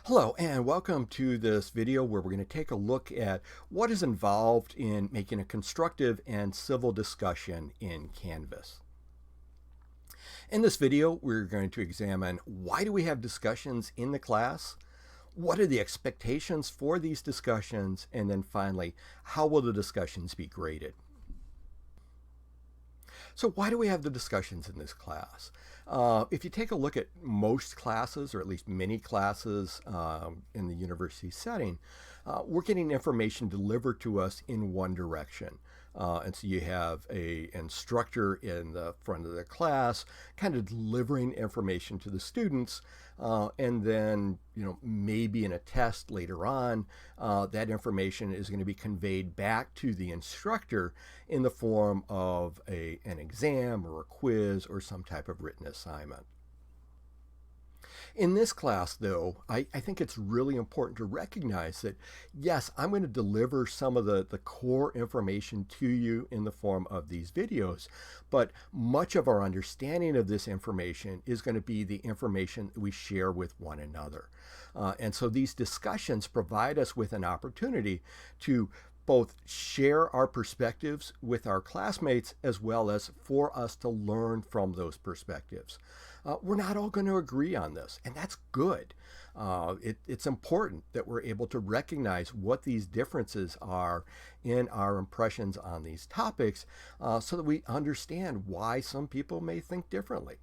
Hello and welcome to this video where we're going to take a look at what is involved in making a constructive and civil discussion in Canvas. In this video, we're going to examine why do we have discussions in the class, what are the expectations for these discussions, and then finally, how will the discussions be graded? So why do we have the discussions in this class? If you take a look at most classes, or at least many classes in the university setting, we're getting information delivered to us in one direction. And so you have an instructor in the front of the class kind of delivering information to the students, and then maybe in a test later on, that information is going to be conveyed back to the instructor in the form of an exam or a quiz or some type of written assignment. In this class, though, I think it's really important to recognize that, yes, I'm going to deliver some of the core information to you in the form of these videos, but much of our understanding of this information is going to be the information that we share with one another. And so these discussions provide us with an opportunity to both share our perspectives with our classmates as well as for us to learn from those perspectives. We're not all going to agree on this, and that's good. It's important that we're able to recognize what these differences are in our impressions on these topics, so that we understand why some people may think differently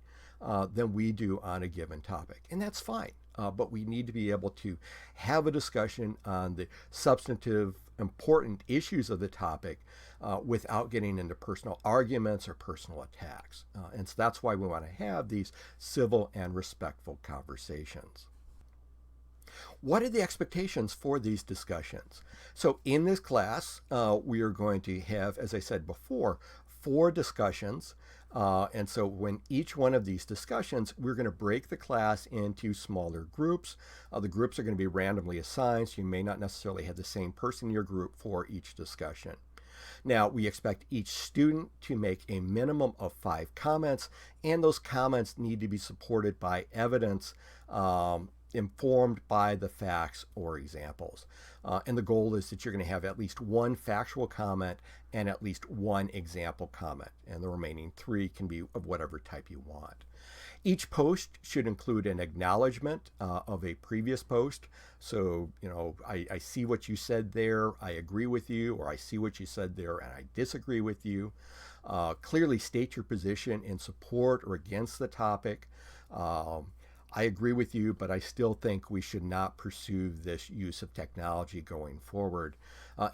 than we do on a given topic. And that's fine. But we need to be able to have a discussion on the substantive, important issues of the topic without getting into personal arguments or personal attacks. And so that's why we want to have these civil and respectful conversations. What are the expectations for these discussions? So in this class, we are going to have, as I said before, 4 discussions. And so when each one of these discussions, we're going to break the class into smaller groups. The groups are going to be randomly assigned, so you may not necessarily have the same person in your group for each discussion. Now, we expect each student to make a minimum of 5 comments, and those comments need to be supported by evidence informed by the facts or examples. And the goal is that you're going to have at least 1 factual comment and at least 1 example comment, and the remaining 3 can be of whatever type you want. Each post should include an acknowledgement of a previous post. So, I see what you said there, I agree with you, or I see what you said there and I disagree with you. Clearly state your position in support or against the topic. I agree with you, but I still think we should not pursue this use of technology going forward.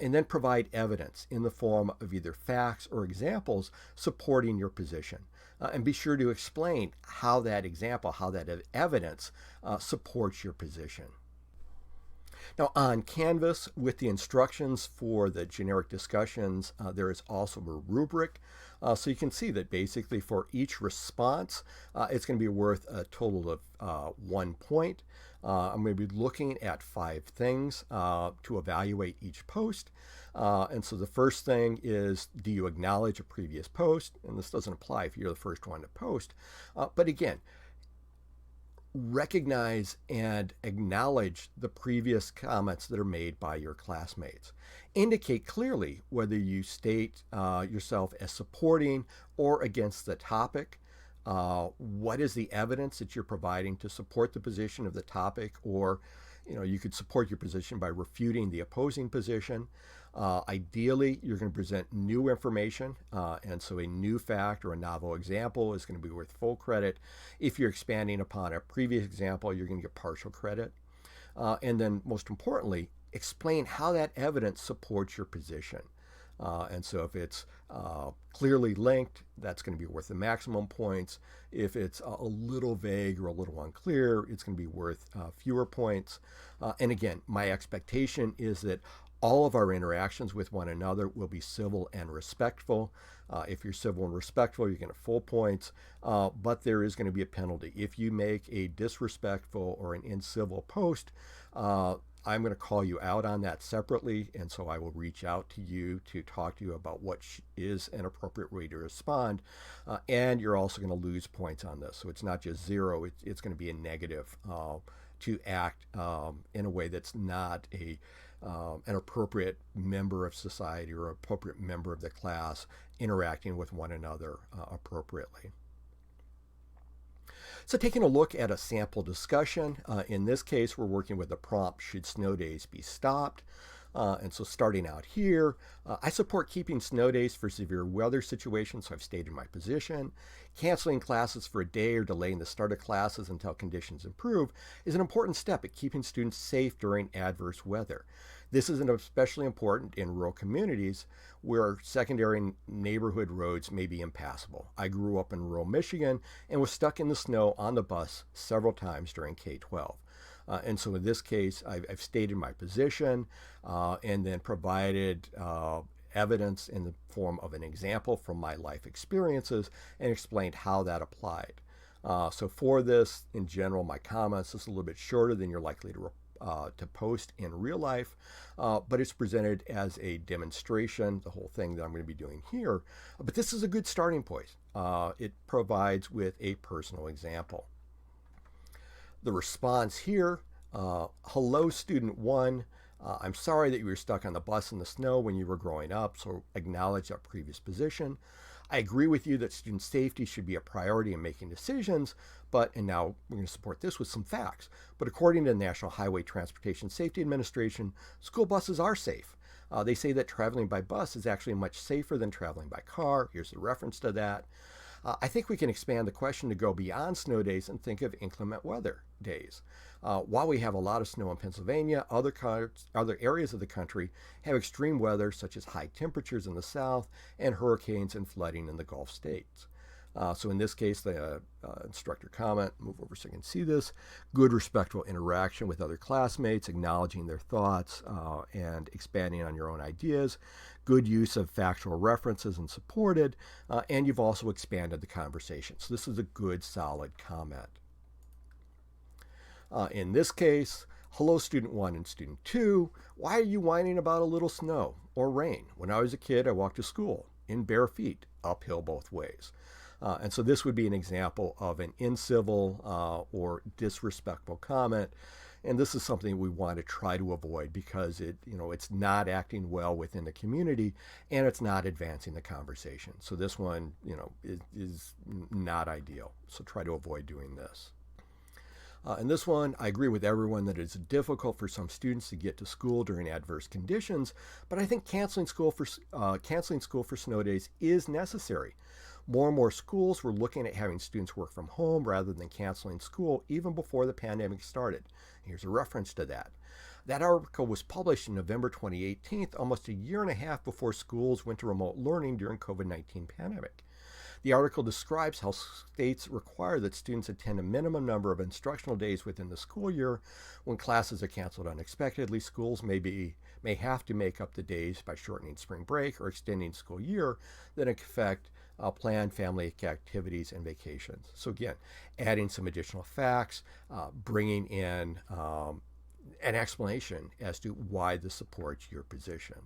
And then provide evidence in the form of either facts or examples supporting your position. And be sure to explain how that example, how that evidence supports your position. Now on Canvas, with the instructions for the generic discussions, there is also a rubric. So you can see that basically for each response, it's going to be worth a total of 1 point. I'm going to be looking at 5 things to evaluate each post. And so the first thing is, do you acknowledge a previous post? And this doesn't apply if you're the first one to post. But again, recognize and acknowledge the previous comments that are made by your classmates. Indicate clearly whether you state yourself as supporting or against the topic. What is the evidence that you're providing to support the position of the topic, or you could support your position by refuting the opposing position. Ideally, you're going to present new information, and so a new fact or a novel example is going to be worth full credit. If you're expanding upon a previous example, you're going to get partial credit. And then most importantly, explain how that evidence supports your position. And so if it's clearly linked, that's going to be worth the maximum points. If it's a little vague or a little unclear, it's going to be worth fewer points. And again, my expectation is that all of our interactions with one another will be civil and respectful. If you're civil and respectful, you're going to get full points, but there is going to be a penalty. If you make a disrespectful or an incivil post, I'm going to call you out on that separately, and so I will reach out to you to talk to you about what is an appropriate way to respond, and you're also going to lose points on this. So it's not just 0, it's going to be a negative to act in a way that's not an appropriate member of society or appropriate member of the class interacting with one another appropriately. So taking a look at a sample discussion, in this case we're working with the prompt, should snow days be stopped? And so starting out here, I support keeping snow days for severe weather situations, so I've stated my position. Canceling classes for a day or delaying the start of classes until conditions improve is an important step at keeping students safe during adverse weather. This is especially important in rural communities where secondary neighborhood roads may be impassable. I grew up in rural Michigan and was stuck in the snow on the bus several times during K-12. And so in this case, I've stated my position and then provided evidence in the form of an example from my life experiences and explained how that applied. So for this, in general, my comments is a little bit shorter than you're likely to post in real life, but it's presented as a demonstration, the whole thing that I'm going to be doing here. But this is a good starting point. It provides with a personal example. The response here, hello student 1, I'm sorry that you were stuck on the bus in the snow when you were growing up, so acknowledge that previous position. I agree with you that student safety should be a priority in making decisions, and now we're going to support this with some facts, but according to the National Highway Transportation Safety Administration, school buses are safe. They say that traveling by bus is actually much safer than traveling by car. Here's a reference to that. I think we can expand the question to go beyond snow days and think of inclement weather days. While we have a lot of snow in Pennsylvania, other areas of the country have extreme weather such as high temperatures in the south and hurricanes and flooding in the Gulf states. So in this case, the instructor comment, move over so you can see this, good respectful interaction with other classmates, acknowledging their thoughts and expanding on your own ideas, good use of factual references and supported, and you've also expanded the conversation. So this is a good, solid comment. In this case, hello student 1 and student 2, why are you whining about a little snow or rain? When I was a kid, I walked to school in bare feet, uphill both ways. And so this would be an example of an incivil or disrespectful comment. And this is something we want to try to avoid because it's not acting well within the community and it's not advancing the conversation. So this one, is not ideal. So try to avoid doing this. In this one, I agree with everyone that it's difficult for some students to get to school during adverse conditions, but I think canceling school for snow days is necessary. More and more schools were looking at having students work from home rather than canceling school even before the pandemic started. Here's a reference to that. That article was published in November 2018, almost a year and a half before schools went to remote learning during COVID-19 pandemic. The article describes how states require that students attend a minimum number of instructional days within the school year. When classes are canceled unexpectedly, schools may have to make up the days by shortening spring break or extending school year that affect planned family activities and vacations. So again, adding some additional facts, bringing in an explanation as to why this supports your position.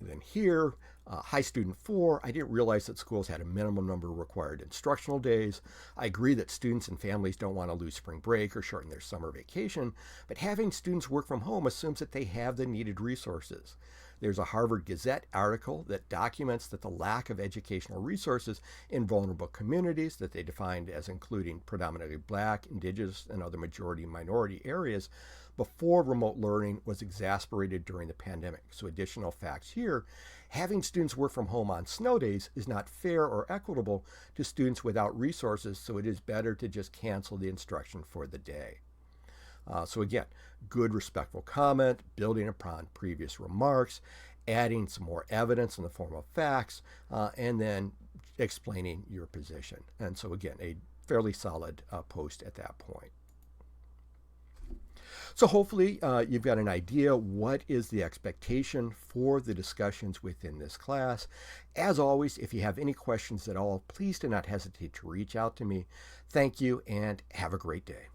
And then here, hi student 4, I didn't realize that schools had a minimum number of required instructional days. I agree that students and families don't want to lose spring break or shorten their summer vacation, but having students work from home assumes that they have the needed resources. There's a Harvard Gazette article that documents that the lack of educational resources in vulnerable communities that they defined as including predominantly Black, Indigenous, and other majority minority areas before remote learning was exacerbated during the pandemic. So additional facts here, having students work from home on snow days is not fair or equitable to students without resources, so it is better to just cancel the instruction for the day. So again, good respectful comment, building upon previous remarks, adding some more evidence in the form of facts, and then explaining your position. And so again, a fairly solid post at that point. So hopefully you've got an idea what is the expectation for the discussions within this class. As always, if you have any questions at all, please do not hesitate to reach out to me. Thank you and have a great day.